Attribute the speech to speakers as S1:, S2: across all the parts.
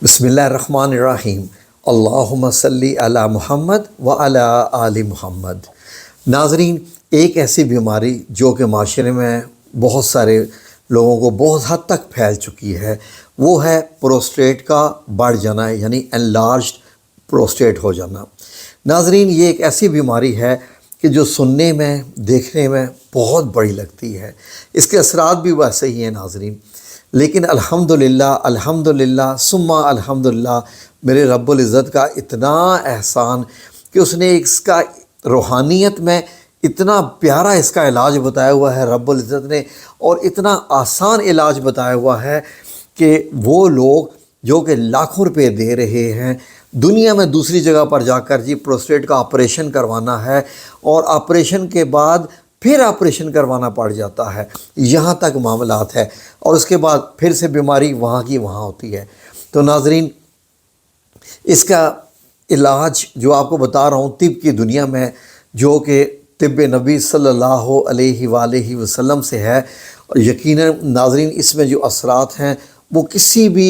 S1: بسم اللہ الرحمن الرحیم۔ اللہم صلی علی محمد و علی آل محمد۔ ناظرین، ایک ایسی بیماری جو کہ معاشرے میں بہت سارے لوگوں کو بہت حد تک پھیل چکی ہے، وہ ہے پروسٹیٹ کا بڑھ جانا، یعنی انلارجڈ پروسٹیٹ ہو جانا۔ ناظرین، یہ ایک ایسی بیماری ہے کہ جو سننے میں دیکھنے میں بہت بڑی لگتی ہے، اس کے اثرات بھی ویسے ہی ہیں ناظرین، لیکن الحمدللہ ثم الحمدللہ میرے رب العزت کا اتنا احسان کہ اس نے اس کا روحانیت میں اتنا پیارا اس کا علاج بتایا ہوا ہے رب العزت نے، اور اتنا آسان علاج بتایا ہوا ہے کہ وہ لوگ جو کہ لاکھوں روپے دے رہے ہیں دنیا میں دوسری جگہ پر جا کر پروسٹیٹ کا آپریشن کروانا ہے، اور آپریشن کے بعد پھر آپریشن کروانا پڑ جاتا ہے، یہاں تک معاملات ہے، اور اس کے بعد پھر سے بیماری وہاں کی وہاں ہوتی ہے۔ تو ناظرین، اس کا علاج جو آپ کو بتا رہا ہوں طب کی دنیا میں، جو کہ طب نبی صلی اللہ علیہ وآلہ وسلم سے ہے، اور یقیناً ناظرین اس میں جو اثرات ہیں وہ کسی بھی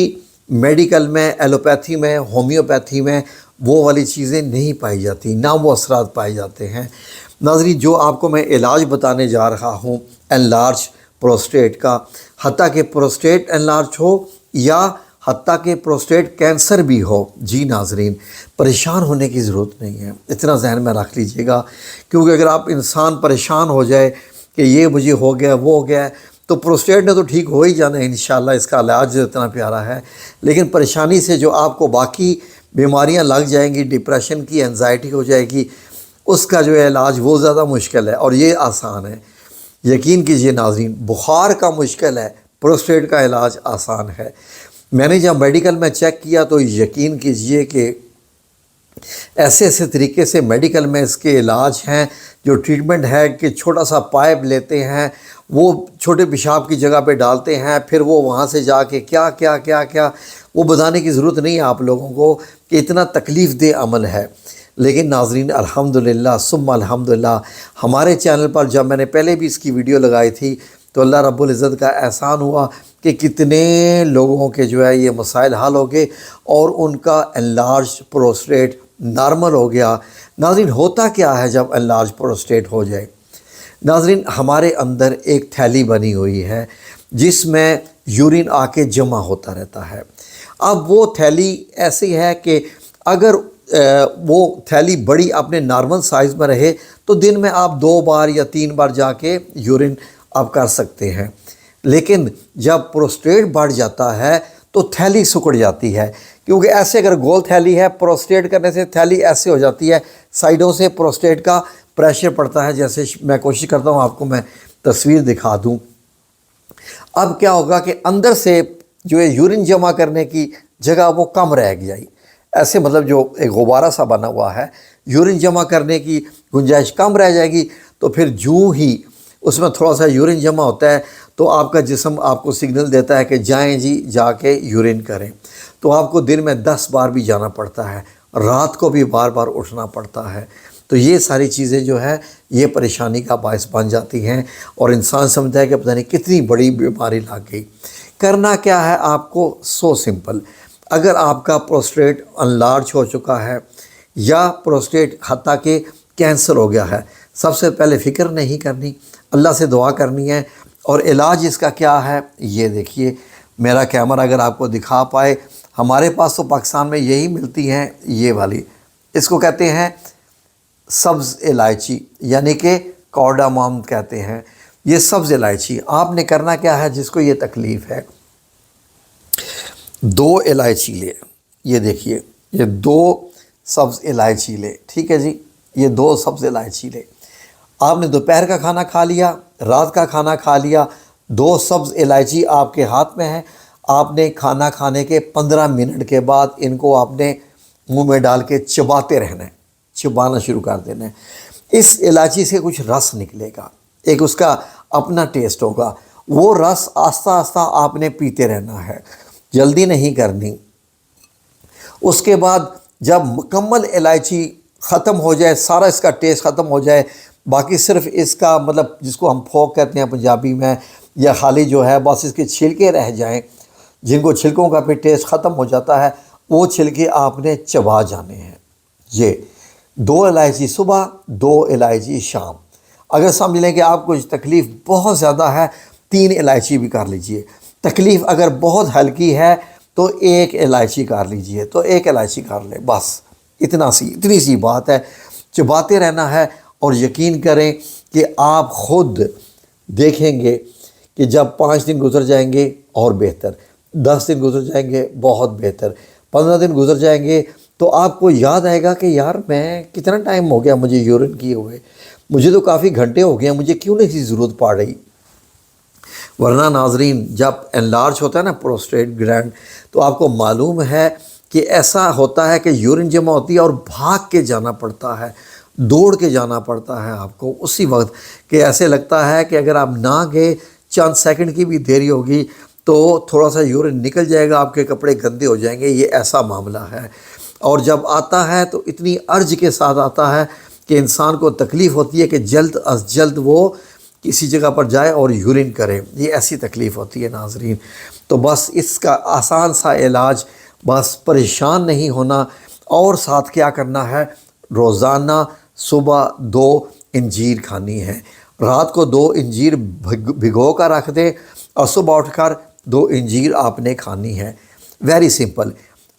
S1: میڈیکل میں، ایلوپیتھی میں، ہومیوپیتھی میں وہ والی چیزیں نہیں پائی جاتی، نہ وہ اثرات پائے جاتے ہیں۔ ناظرین، جو آپ کو میں علاج بتانے جا رہا ہوں انلارج پروسٹیٹ کا، حتیٰ کہ پروسٹیٹ انلارج ہو یا حتیٰ کہ پروسٹیٹ کینسر بھی ہو، جی ناظرین، پریشان ہونے کی ضرورت نہیں ہے، اتنا ذہن میں رکھ لیجئے گا، کیونکہ اگر آپ انسان پریشان ہو جائے کہ یہ مجھے ہو گیا وہ ہو گیا، تو پروسٹیٹ نے تو ٹھیک ہو ہی جانا ہے انشاءاللہ، اس کا علاج اتنا پیارا ہے، لیکن پریشانی سے جو آپ کو باقی بیماریاں لگ جائیں گی، ڈپریشن کی، انزائٹی ہو جائے گی، اس کا جو ہے علاج وہ زیادہ مشکل ہے، اور یہ آسان ہے۔ یقین کیجئے ناظرین، بخار کا مشکل ہے، پروسٹیٹ کا علاج آسان ہے۔ میں نے جب میڈیکل میں چیک کیا تو یقین کیجئے کہ ایسے طریقے سے میڈیکل میں اس کے علاج ہیں، جو ٹریٹمنٹ ہے کہ چھوٹا سا پائپ لیتے ہیں، وہ چھوٹے پیشاب کی جگہ پہ ڈالتے ہیں، پھر وہ وہاں سے جا کے کیا وہ بتانے کی ضرورت نہیں ہے آپ لوگوں کو کہ اتنا تکلیف دہ عمل ہے۔ لیکن ناظرین، الحمدللہ ثم الحمدللہ، ہمارے چینل پر جب میں نے پہلے بھی اس کی ویڈیو لگائی تھی تو اللہ رب العزت کا احسان ہوا کہ کتنے لوگوں کے جو ہے یہ مسائل حل ہو گئے، اور ان کا انلارج پروسٹیٹ نارمل ہو گیا۔ ناظرین، ہوتا کیا ہے جب انلارج پروسٹیٹ ہو جائے؟ ناظرین، ہمارے اندر ایک تھیلی بنی ہوئی ہے جس میں یورین آ کے جمع ہوتا رہتا ہے۔ اب وہ تھیلی ایسی ہے کہ اگر وہ تھیلی بڑی اپنے نارمل سائز میں رہے تو دن میں آپ 2 بار یا 3 بار جا کے یورین آپ کر سکتے ہیں، لیکن جب پروسٹیٹ بڑھ جاتا ہے تو تھیلی سکڑ جاتی ہے، کیونکہ ایسے اگر گول تھیلی ہے، پروسٹیٹ کرنے سے تھیلی ایسے ہو جاتی ہے، سائیڈوں سے پروسٹیٹ کا پریشر پڑتا ہے، جیسے میں کوشش کرتا ہوں آپ کو میں تصویر دکھا دوں۔ اب کیا ہوگا کہ اندر سے جو ہے یورین جمع کرنے کی جگہ وہ کم رہ گئی، ایسے مطلب جو ایک غبارہ سا بنا ہوا ہے، یورین جمع کرنے کی گنجائش کم رہ جائے گی، تو پھر جو ہی اس میں تھوڑا سا یورین جمع ہوتا ہے تو آپ کا جسم آپ کو سگنل دیتا ہے کہ جائیں جی، جا کے یورین کریں، تو آپ کو دن میں 10 بار بھی جانا پڑتا ہے، رات کو بھی بار بار اٹھنا پڑتا ہے۔ تو یہ ساری چیزیں جو ہے یہ پریشانی کا باعث بن جاتی ہیں، اور انسان سمجھتا ہے کہ پتہ نہیں کتنی بڑی بیماری لگ گئی۔ کرنا کیا ہے آپ کو؟ سو سمپل، اگر آپ کا پروسٹیٹ انلارج ہو چکا ہے یا پروسٹیٹ حتیٰ کہ کینسر ہو گیا ہے، سب سے پہلے فکر نہیں کرنی، اللہ سے دعا کرنی ہے، اور علاج اس کا کیا ہے یہ دیکھیے، میرا کیمرہ اگر آپ کو دکھا پائے، ہمارے پاس تو پاکستان میں یہی ملتی ہیں، یہ والی، اس کو کہتے ہیں سبز الائچی، یعنی کہ کارڈاموم کہتے ہیں، یہ سبز الائچی۔ آپ نے کرنا کیا ہے، جس کو یہ تکلیف ہے، 2 الائچی لے، یہ دیکھیے، یہ 2 سبز الائچی لے، ٹھیک ہے جی، یہ 2 سبز الائچی لے۔ آپ نے دوپہر کا کھانا کھا لیا، رات کا کھانا کھا لیا، 2 سبز الائچی آپ کے ہاتھ میں ہیں، آپ نے کھانا کھانے کے 15 منٹ کے بعد ان کو آپ نے منہ میں ڈال کے چباتے رہنا ہے، چبانا شروع کر دینا ہے۔ اس الائچی سے کچھ رس نکلے گا، ایک اس کا اپنا ٹیسٹ ہوگا، وہ رس آہستہ آہستہ آپ نے پیتے رہنا ہے، جلدی نہیں کرنی۔ اس کے بعد جب مکمل الائچی ختم ہو جائے، سارا اس کا ٹیسٹ ختم ہو جائے، باقی صرف اس کا مطلب جس کو ہم پھوک کہتے ہیں پنجابی میں، یا خالی جو ہے بس اس کے چھلکے رہ جائیں، جن کو چھلکوں کا بھی ٹیسٹ ختم ہو جاتا ہے، وہ چھلکے آپ نے چبا جانے ہیں۔ یہ 2 الائچی صبح، 2 الائچی شام۔ اگر سمجھ لیں کہ آپ کو تکلیف بہت زیادہ ہے، 3 الائچی بھی کر لیجئے۔ تکلیف اگر بہت ہلکی ہے تو 1 الائچی کر لیجئے، تو 1 الائچی کر لیں، بس اتنی سی بات ہے۔ چباتے رہنا ہے، اور یقین کریں کہ آپ خود دیکھیں گے کہ جب 5 دن گزر جائیں گے اور بہتر، 10 دن گزر جائیں گے بہت بہتر، 15 دن گزر جائیں گے تو آپ کو یاد آئے گا کہ یار میں کتنا ٹائم ہو گیا مجھے یورین کیے ہوئے، مجھے تو کافی گھنٹے ہو گئے ہیں، مجھے کیوں نہیں ضرورت پڑ رہی۔ ورنہ ناظرین، جب انلارج ہوتا ہے نا پروسٹیٹ گلینڈ، تو آپ کو معلوم ہے کہ ایسا ہوتا ہے کہ یورین جمع ہوتی ہے اور بھاگ کے جانا پڑتا ہے، دوڑ کے جانا پڑتا ہے آپ کو اسی وقت، کہ ایسے لگتا ہے کہ اگر آپ نہ گئے، چند سیکنڈ کی بھی دیری ہوگی تو تھوڑا سا یورین نکل جائے گا، آپ کے کپڑے گندے ہو جائیں گے، یہ ایسا معاملہ ہے۔ اور جب آتا ہے تو اتنی عرج کے ساتھ آتا ہے کہ انسان کو تکلیف ہوتی ہے کہ جلد از جلد وہ کسی جگہ پر جائے اور یورین کرے، یہ ایسی تکلیف ہوتی ہے ناظرین۔ تو بس اس کا آسان سا علاج، بس پریشان نہیں ہونا، اور ساتھ کیا کرنا ہے، روزانہ صبح 2 انجیر کھانی ہے، رات کو 2 انجیر بھگو کر رکھ دیں، اور صبح اٹھ کر 2 انجیر آپ نے کھانی ہے، ویری سمپل۔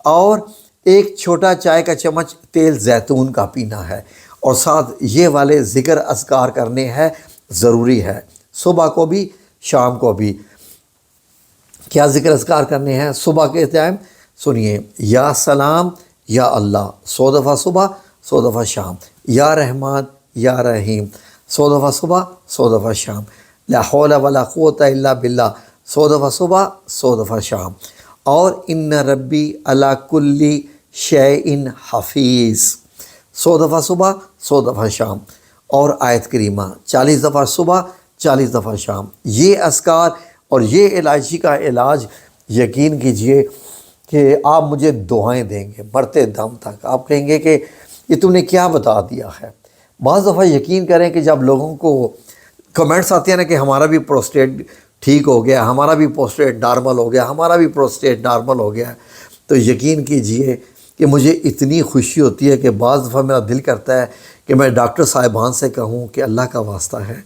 S1: اور 1 چھوٹا چائے کا چمچ تیل زیتون کا پینا ہے، اور ساتھ یہ والے ذکر اذکار کرنے ہیں، ضروری ہے، صبح کو بھی شام کو بھی۔ کیا ذکر اذکار کرنے ہیں صبح کے ٹائم؟ سنیے، یا سلام یا اللہ 100 دفعہ صبح، 100 دفعہ شام، یا رحمان یا رحیم 100 دفعہ صبح، 100 دفعہ شام، لا حول ولا قوت الا باللہ 100 دفعہ صبح، 100 دفعہ شام، اور ان ربی علی کل شیء حفیظ 100 دفعہ صبح، 100 دفعہ شام، اور آیت کریمہ 40 دفعہ صبح، 40 دفعہ شام۔ یہ اذکار اور یہ الائچی کا علاج، یقین کیجئے کہ آپ مجھے دعائیں دیں گے مرتے دم تک، آپ کہیں گے کہ یہ تم نے کیا بتا دیا ہے۔ بعض دفعہ یقین کریں کہ جب لوگوں کو کمنٹس آتے ہیں نا کہ ہمارا بھی پروسٹیٹ ٹھیک ہو گیا، ہمارا بھی پروسٹیٹ نارمل ہو گیا، ہمارا بھی پروسٹیٹ نارمل ہو گیا، تو یقین کیجئے کہ مجھے اتنی خوشی ہوتی ہے کہ بعض دفعہ میرا دل کرتا ہے کہ میں ڈاکٹر صاحبان سے کہوں کہ اللہ کا واسطہ ہے،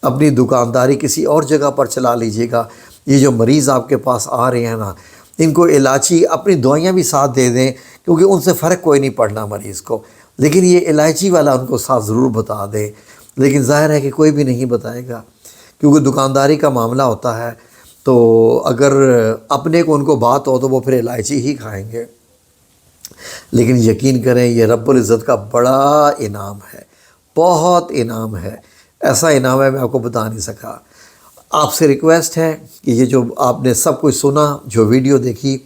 S1: اپنی دکانداری کسی اور جگہ پر چلا لیجئے گا، یہ جو مریض آپ کے پاس آ رہے ہیں نا، ان کو الائچی اپنی دوائیاں بھی ساتھ دے دیں، کیونکہ ان سے فرق کوئی نہیں پڑنا مریض کو، لیکن یہ الائچی والا ان کو ساتھ ضرور بتا دیں۔ لیکن ظاہر ہے کہ کوئی بھی نہیں بتائے گا، کیونکہ دکانداری کا معاملہ ہوتا ہے، تو اگر اپنے کو ان کو بات ہو تو وہ پھر الائچی ہی کھائیں گے۔ لیکن یقین کریں یہ رب العزت کا بڑا انعام ہے، بہت انعام ہے، ایسا انعام ہے میں آپ کو بتا نہیں سکا۔ آپ سے ریکویسٹ ہے کہ یہ جو آپ نے سب کچھ سنا، جو ویڈیو دیکھی،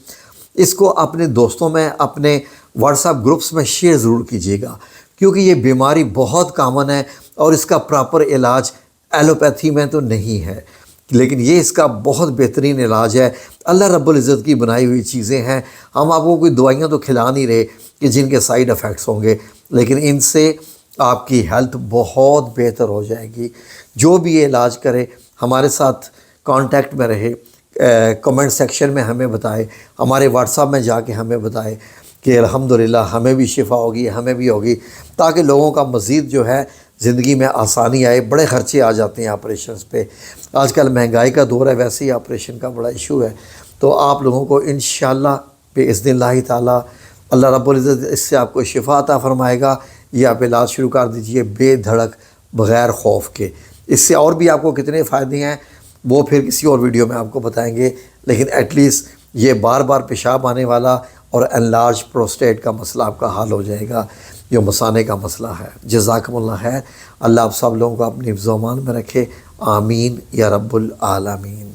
S1: اس کو اپنے دوستوں میں، اپنے واٹس ایپ گروپس میں شیئر ضرور کیجیے گا، کیونکہ یہ بیماری بہت کامن ہے اور اس کا پراپر علاج ایلوپیتھی میں تو نہیں ہے، لیکن یہ اس کا بہت بہترین علاج ہے، اللہ رب العزت کی بنائی ہوئی چیزیں ہیں۔ ہم آپ کو کوئی دوائیاں تو کھلا نہیں رہے کہ جن کے سائیڈ ایفیکٹس ہوں گے، لیکن ان سے آپ کی ہیلتھ بہت بہتر ہو جائے گی۔ جو بھی یہ علاج کرے ہمارے ساتھ کانٹیکٹ میں رہے، کمنٹ سیکشن میں ہمیں بتائے، ہمارے واٹس ایپ میں جا کے ہمیں بتائے کہ الحمدللہ ہمیں بھی شفا ہوگی، ہمیں بھی ہوگی، تاکہ لوگوں کا مزید جو ہے زندگی میں آسانی آئے۔ بڑے خرچے آ جاتے ہیں آپریشنز پہ، آج کل مہنگائی کا دور ہے، ویسے ہی آپریشن کا بڑا ایشو ہے، تو آپ لوگوں کو انشاءاللہ بإذن اللہ تعالی اللہ رب العزت اس سے آپ کو شفا عطا فرمائے گا۔ یہ آپ علاج شروع کر دیجئے بے دھڑک، بغیر خوف کے۔ اس سے اور بھی آپ کو کتنے فائدے ہیں وہ پھر کسی اور ویڈیو میں آپ کو بتائیں گے، لیکن ایٹ لیسٹ یہ بار بار پیشاب آنے والا اور انلارج پروسٹیٹ کا مسئلہ آپ کا حل ہو جائے گا، جو مثانے کا مسئلہ ہے۔ جزاکم اللہ خیر، اللہ آپ سب لوگوں کو اپنی حفظ و امان میں رکھے، آمین یا رب العالمین۔